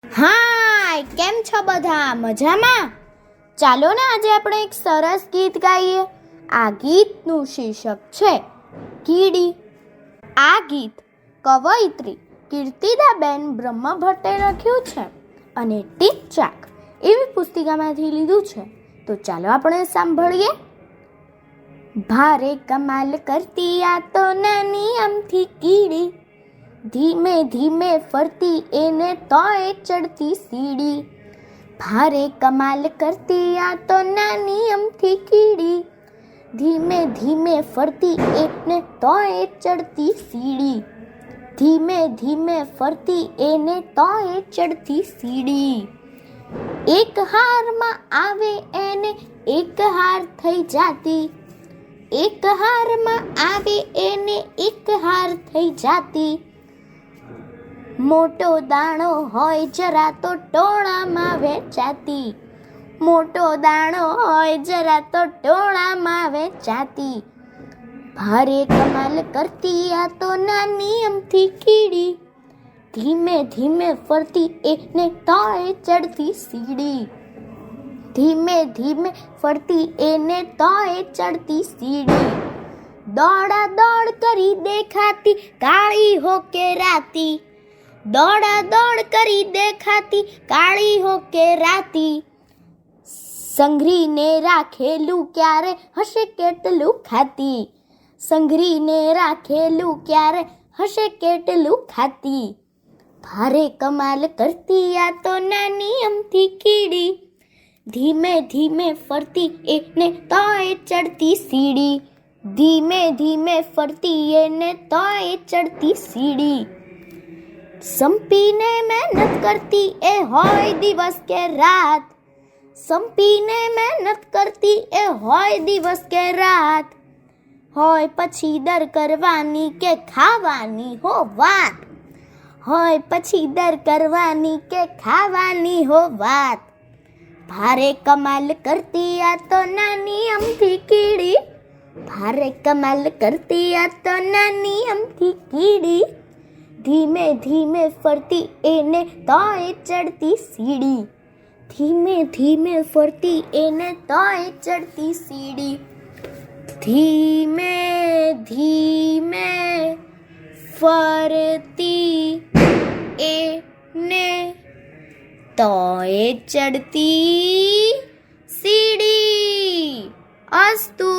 હાય, કેમ છો બધા? મજામાં? ચાલો ને આજે આપણે એક સરસ ગીત ગાઈએ. આ ગીતનું શીર્ષક છે કીડી. આ ગીત કવયિત્રી કીર્તિદાબેન બ્રહ્મભટ્ટે લખ્યું છે અને ટીક ચાક એવી પુસ્તિકામાંથી લીધું છે. તો ચાલો આપણે સાંભળીએ. ભારે કમાલ કરતી આ તો નાની અમથી કીડી, ધીમે ધીમે ફરતી એને તોય ચડતી સીડી. ભારે કમાલ કરતી આ તો નાની અમથી કીડી, ધીમે ધીમે ફરતી એને તોય ચડતી સીડી. ધીમે ધીમે ફરતી એને તોય ચડતી સીડી. એક હારમાં આવે એને એક હાર થઈ જાતી, એક હારમાં આવે એને એક હાર થઈ જાતી. મોટો દાણો હોય જરા તો ટોળામાં વેચાતી, મોટો દાણો હોય જરા તો ટોળામાં વેચાતી. ભારે કમાલ કરતી આ તો નાની અમથી કીડી, ધીમે ધીમે ફરતી એને તોય ચડતી સીડી. ધીમે ધીમે ફરતી એને તોય ચડતી સીડી. દોડા દોડ કરી દેખાતી કાળી હો કે રાતી, દોડા દોડ કરી દેખાતી કાળી હો કે રાતી. સંઘરીને રાખેલું ક્યારે હશે કેટલું ખાતી, સંઘરીને રાખેલું ક્યારે હશે કેટલું ખાતી. ભારે કમાલ કરતી આ તો નાની અમથી કીડી, ધીમે ધીમે ફરતી એને તોય ચડતી સીડી. ધીમે ધીમે ફરતી એને તોય ચડતી સીડી. સંપીને મહેનત કરતી એ હોય દિવસ કે રાત, સંપીને મહેનત કરતી એ હોય દિવસ કે રાત. હોય પછી દર કરવાની કે ખાવાની હો વાત, હોય પછી દર કરવાની કે ખાવાની હો વાત. ભારે કમાલ કરતી આ તો નાની અમથી કીડી, ભારે કમાલ કરતી આ તો નાની અમથી કીડી. ધીમે ધીમે ફરતી એને તોય ચડતી સીડી, ધીમે ધીમે ફરતી એને તોય ચડતી સીડી. ધીમે ધીમે ફરતી એને તોય ચડતી સીડી. અસ્તુ.